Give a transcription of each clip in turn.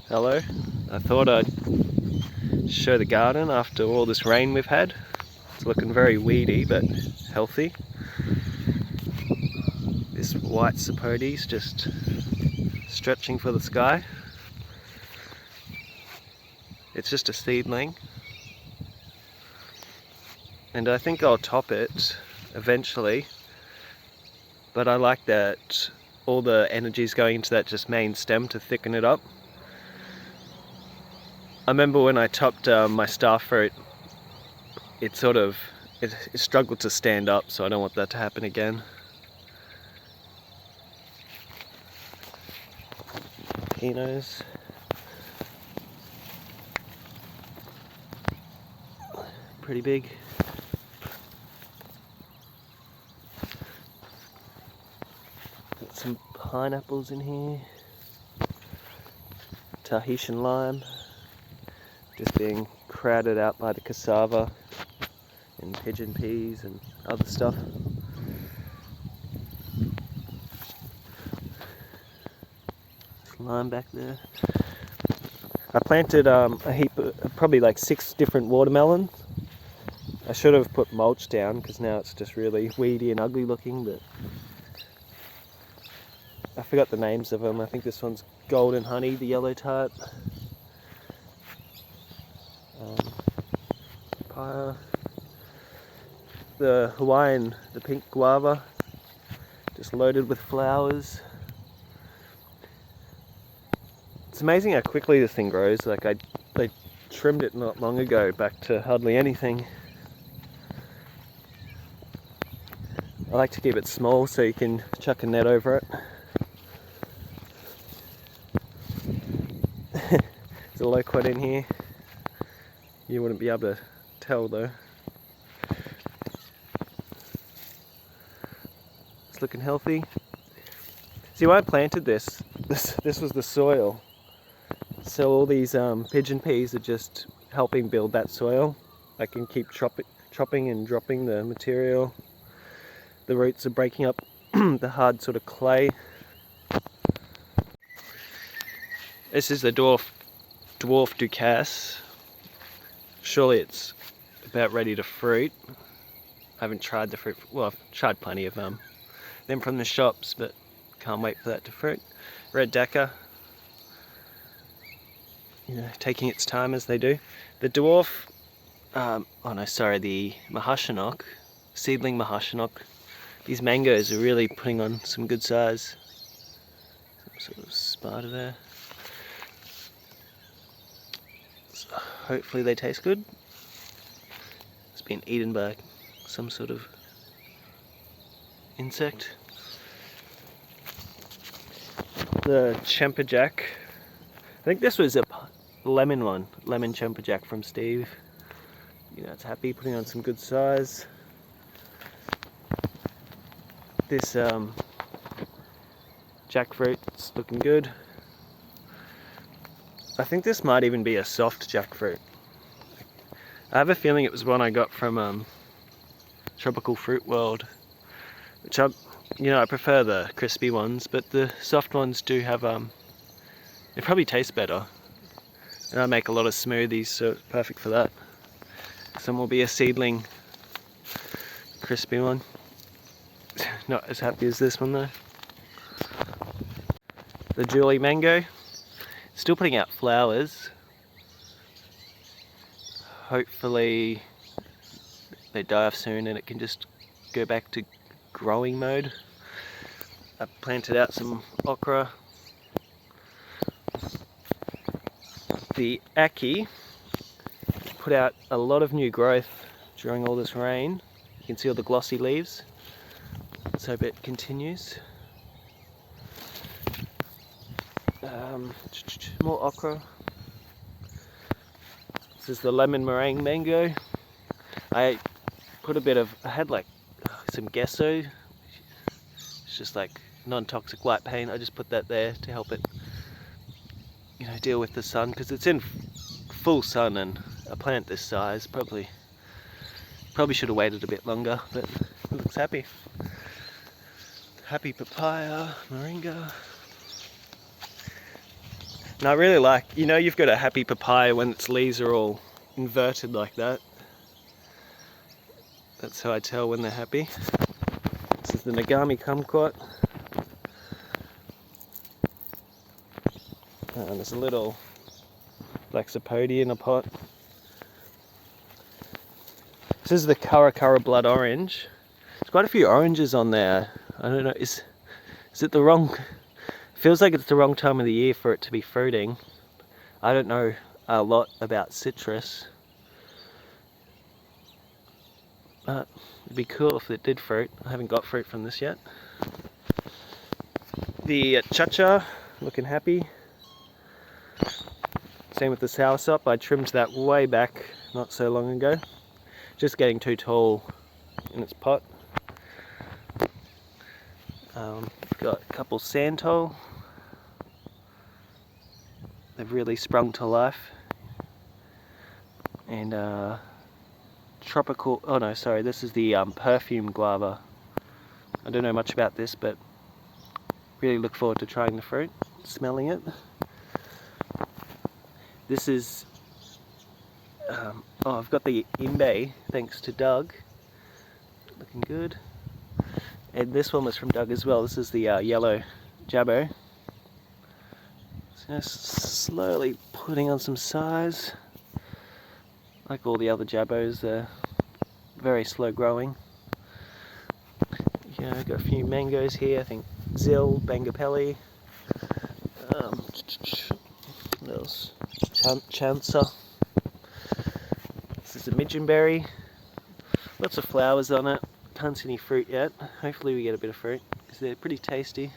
Hello. I thought I'd show the garden after all this rain we've had. It's looking very weedy but healthy. This white sapote's just stretching for the sky. It's just a seedling, and I think I'll top it eventually, but I like that all the energy's going into that just main stem to thicken it up. I remember when I topped my star fruit, it struggled to stand up, so I don't want that to happen again. Pinos. Pretty big. Got some pineapples in here. Tahitian lime. Just being crowded out by the cassava and pigeon peas and other stuff. Lime back there. I planted a heap of, probably like 6 different watermelons. I should have put mulch down because now it's just really weedy and ugly looking, but I forgot the names of them. I think this one's Golden Honey, the yellow type. Papaya. The Hawaiian, the pink guava, just loaded with flowers. It's amazing how quickly this thing grows. Like I trimmed it not long ago back to hardly anything. I like to keep it small so you can chuck a net over it. There's a loquat in here. You wouldn't be able to tell though. It's looking healthy. See, when I planted this was the soil. So all these pigeon peas are just helping build that soil. I can keep chopping and dropping the material. The roots are breaking up the hard sort of clay. This is the dwarf Ducasse. Surely it's about ready to fruit. I haven't tried the fruit. Well, I've tried plenty of them from the shops, but can't wait for that to fruit. Red Decker, you know, taking its time as they do. The dwarf, the Mahashanok, seedling Mahashanok. These mangoes are really putting on some good size. Some sort of spider there. So hopefully they taste good. It's been eaten by some sort of insect. The Champerjack. I think this was a lemon one, lemon Champerjack from Steve. You know, it's happy, putting on some good size. This jackfruit's looking good. I think this might even be a soft jackfruit. I have a feeling it was one I got from Tropical Fruit World, which I prefer the crispy ones, but the soft ones do have they probably taste better. And I make a lot of smoothies, so it's perfect for that. Some will be a seedling crispy one. Not as happy as this one though. The Julie Mango, still putting out flowers. Hopefully they die off soon and it can just go back to growing mode. I planted out some okra. The Aki put out a lot of new growth during all this rain. You can see all the glossy leaves. Let's hope it continues. More okra. This is the lemon meringue mango. I had like some gesso. It's just like non-toxic white paint. I just put that there to help it, you know, deal with the sun, because it's in full sun, and a plant this size probably should have waited a bit longer, but it looks happy. Happy papaya, moringa. And I really like, you know, you've got a happy papaya when its leaves are all inverted like that. That's how I tell when they're happy. This is the Nagami kumquat. And there's a little black sapote in a pot. This is the Karakara blood orange. There's quite a few oranges on there. I don't know, is it the wrong... Feels like it's the wrong time of the year for it to be fruiting. I don't know a lot about citrus. But it'd be cool if it did fruit. I haven't got fruit from this yet. The Chacha, looking happy. Same with the soursop. I trimmed that way back not so long ago. Just getting too tall in its pot. Got a couple Santol. They've really sprung to life. And tropical, oh no, sorry, this is the perfume guava. I don't know much about this, but really look forward to trying the fruit, smelling it. This is, oh, I've got the Imbe, thanks to Doug. Looking good. And this one was from Doug as well. This is the yellow Jabbo. So just slowly putting on some size. Like all the other Jabbos, they're very slow growing. You know, got a few mangoes here. I think Zil, Bangapelli. What else? Chansa. This is a midgeonberry. Lots of flowers on it. Can't see any fruit yet. Hopefully we get a bit of fruit because they're pretty tasty.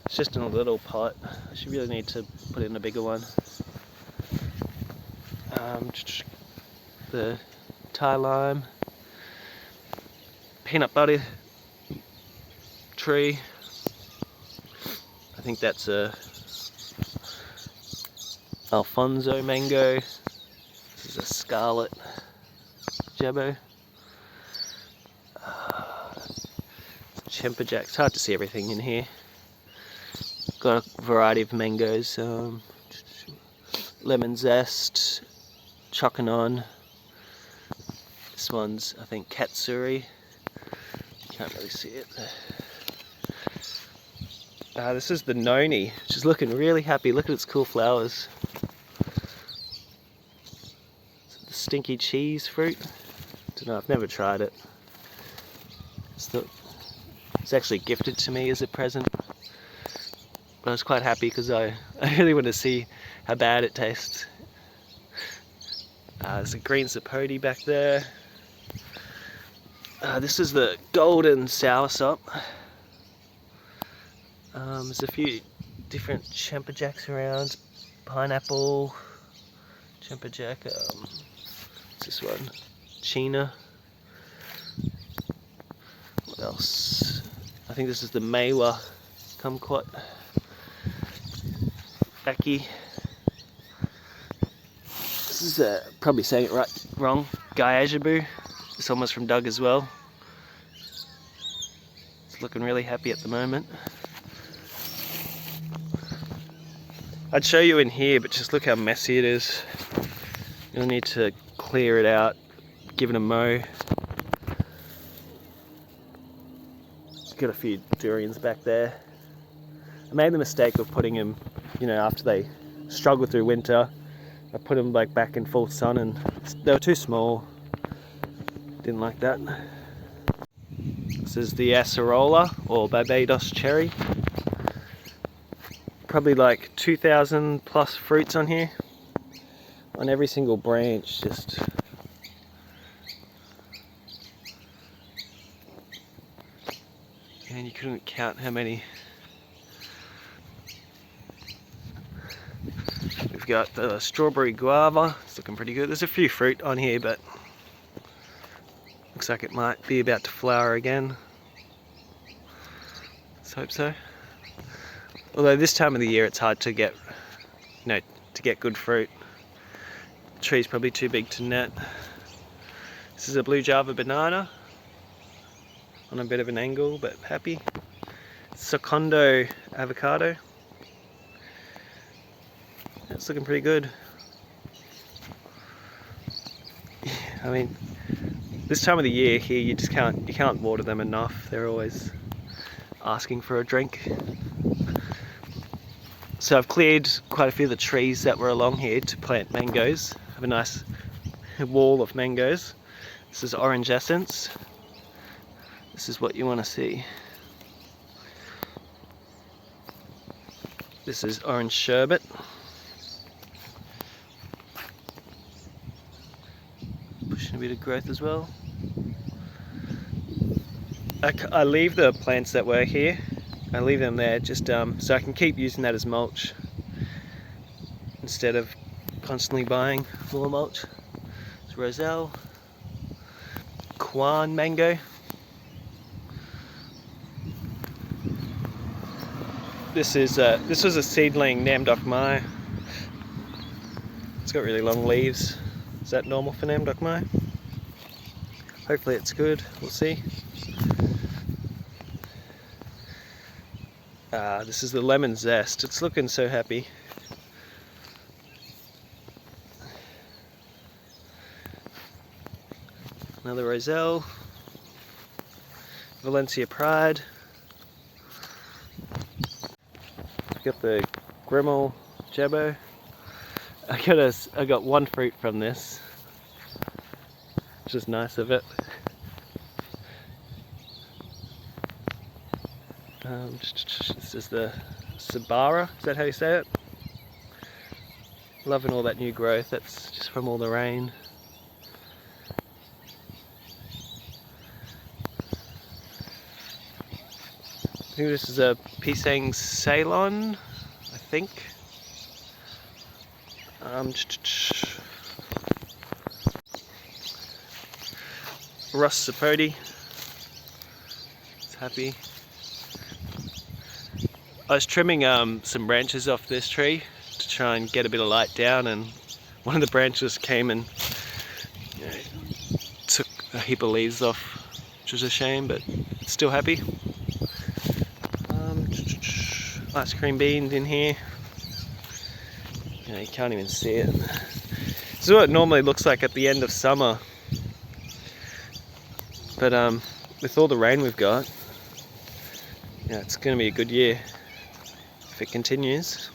It's just in a little pot. I should really need to put it in a bigger one. The Thai lime, peanut butter tree. I think that's a Alfonso mango. This is a scarlet Jabbo. Chempajak. It's hard to see everything in here. Got a variety of mangoes. Lemon zest, chokanon. This one's, I think, katsuri. Can't really see it. This is the noni, which is looking really happy. Look at its cool flowers. It's the stinky cheese fruit. Don't know, I've never tried it. It's actually gifted to me as a present. But I was quite happy because I really want to see how bad it tastes. There's a green sapote back there. This is the golden soursop. There's a few different Chempajaks around. Pineapple, Chempajak, what's this one? China. What else? I think this is the Meiwa kumquat. Aki. This is probably saying it wrong. Gyajabu. This one was from Doug as well. It's looking really happy at the moment. I'd show you in here, but just look how messy it is. You'll need to clear it out, give it a mow. Got a few durians back there. I made the mistake of putting them, you know, after they struggled through winter. I put them like back in full sun and they were too small. Didn't like that. This is the acerola or Barbados cherry. Probably like 2,000 plus fruits on here. On every single branch, just and you couldn't count how many. We've got the strawberry guava. It's looking pretty good. There's a few fruit on here, but looks like it might be about to flower again. Let's hope so. Although this time of the year it's hard to get, you know, to get good fruit. The tree's probably too big to net. This is a blue Java banana. On a bit of an angle, but happy. Secondo avocado. It's looking pretty good. I mean, this time of the year here, you can't water them enough. They're always asking for a drink. So I've cleared quite a few of the trees that were along here to plant mangoes. I have a nice wall of mangoes. This is orange essence. This is what you want to see. This is orange sherbet. Pushing a bit of growth as well. I leave the plants that were here, I leave them there just so I can keep using that as mulch instead of constantly buying more mulch. It's Roselle, Kwan mango. This was a seedling Nam Doc Mai. It's got really long leaves. Is that normal for Nam Doc Mai? Hopefully it's good, we'll see. This is the lemon zest. It's looking so happy. Another Roselle. Valencia Pride. Got the Grimmel Jabbo. I got one fruit from this, which is nice of it. This is the Sabara, is that how you say it? Loving all that new growth, that's just from all the rain. I think this is a Pisang Ceylon, I think. Ross Sapodi, it's happy. I was trimming some branches off this tree to try and get a bit of light down, and one of the branches came and took a heap of leaves off, which was a shame, but it's still happy. Ice cream beans in here. You can't even see it. This is what it normally looks like at the end of summer, but with all the rain we've got, it's going to be a good year if it continues.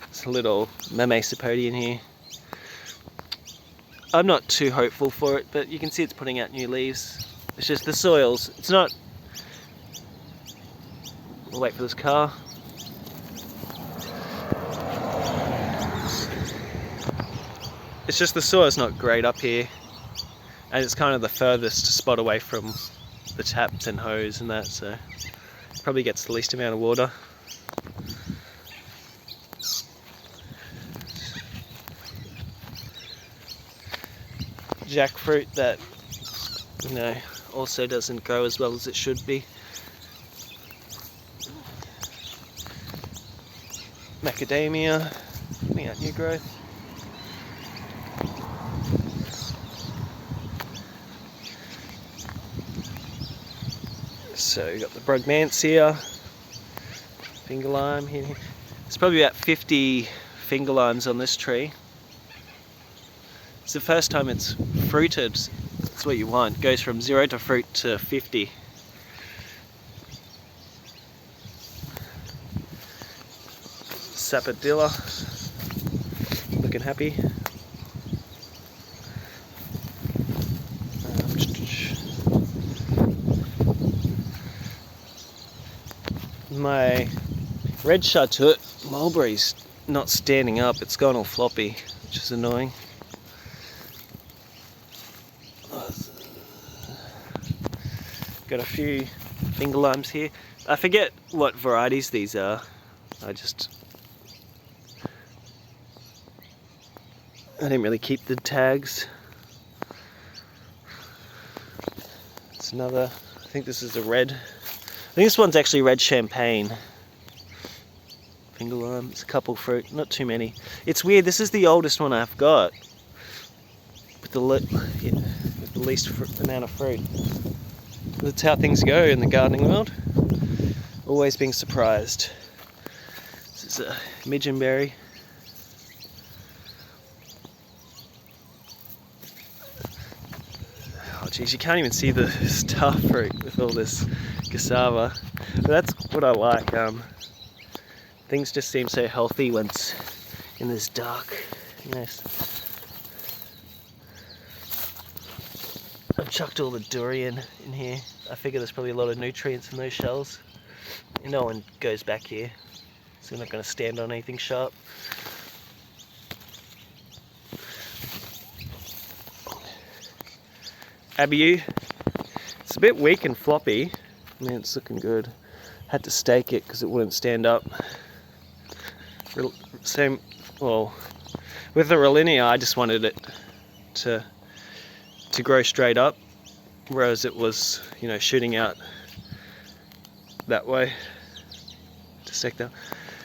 There's a little Mame Sapodi in here. I'm not too hopeful for it, but you can see it's putting out new leaves. It's just the soils. It's not... We'll wait for this car. It's just the soil's not great up here, and it's kind of the furthest spot away from the taps and hose and that, so it probably gets the least amount of water. Jackfruit that also doesn't grow as well as it should be. Macadamia, putting out new growth. So we've got the Brugmansia, finger lime here. There's probably about 50 finger limes on this tree. It's the first time it's fruited. That's what you want. It goes from 0 to fruit to 50. Sapodilla, looking happy. My red Chartreuse mulberry's not standing up, it's gone all floppy, which is annoying. Got a few finger limes here. I forget what varieties these are. I didn't really keep the tags. It's another, I think this is a red. I think this one's actually red champagne. Finger lime, it's a couple fruit, not too many. It's weird, this is the oldest one I've got with the least amount of fruit. That's how things go in the gardening world. Always being surprised. This is It's a midgeonberry. Oh geez, you can't even see the star fruit with all this cassava. But that's what I like. Things just seem so healthy when it's in this dark. I've chucked all the durian in here. I figure there's probably a lot of nutrients in those shells. No one goes back here, so they're not going to stand on anything sharp. Abiu, it's a bit weak and floppy. I mean, it's looking good. Had to stake it because it wouldn't stand up. Same, well, with the Rollinia, I just wanted it to grow straight up, whereas it was, you know, shooting out that way. To stake down.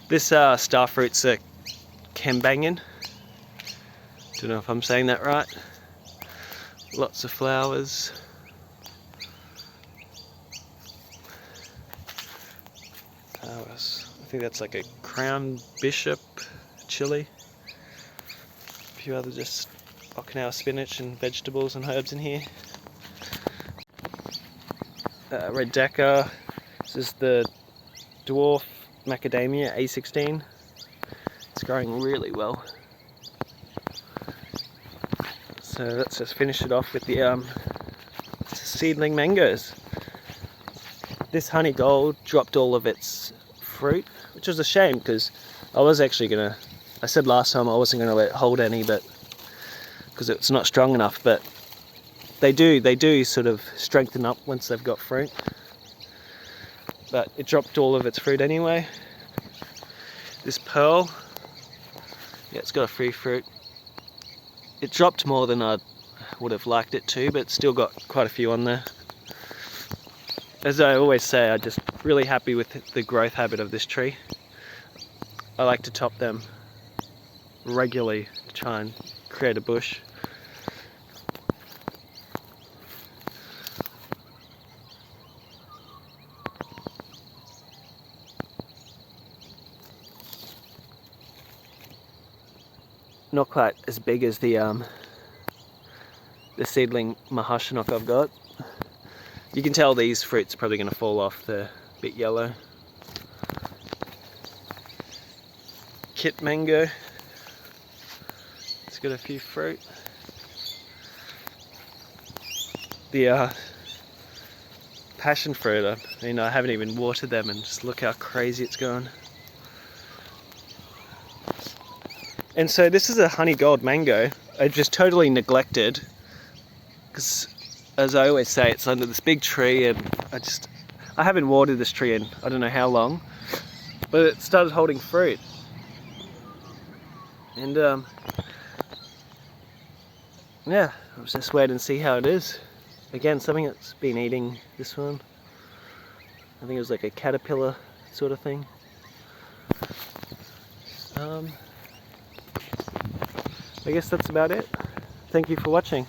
This star fruit's a Kembangan. Don't know if I'm saying that right. Lots of flowers. I think that's like a crown bishop chili. A few other just Okinawa spinach and vegetables and herbs in here. Red Dakar. This is the dwarf macadamia A16. It's growing really well. So let's just finish it off with the seedling mangoes. This honey gold dropped all of its fruit, which was a shame because I was actually gonna. I said last time I wasn't gonna let it hold any, but because it's not strong enough. But they do sort of strengthen up once they've got fruit. But it dropped all of its fruit anyway. This pearl, yeah, it's got a free fruit. It dropped more than I would have liked it to, but it's still got quite a few on there. As I always say, I'm just really happy with the growth habit of this tree. I like to top them regularly to try and create a bush. Not quite as big as the seedling Mahashanok I've got. You can tell these fruits are probably going to fall off, they're a bit yellow. Kit mango, it's got a few fruit. The passion fruit, I haven't even watered them, and just look how crazy it's going. And so this is a honey gold mango. I just totally neglected, because as I always say, it's under this big tree, and I haven't watered this tree in I don't know how long, but it started holding fruit. And yeah, I was just waiting to see how it is. Again, something that's been eating this one. I think it was like a caterpillar sort of thing. I guess that's about it. Thank you for watching.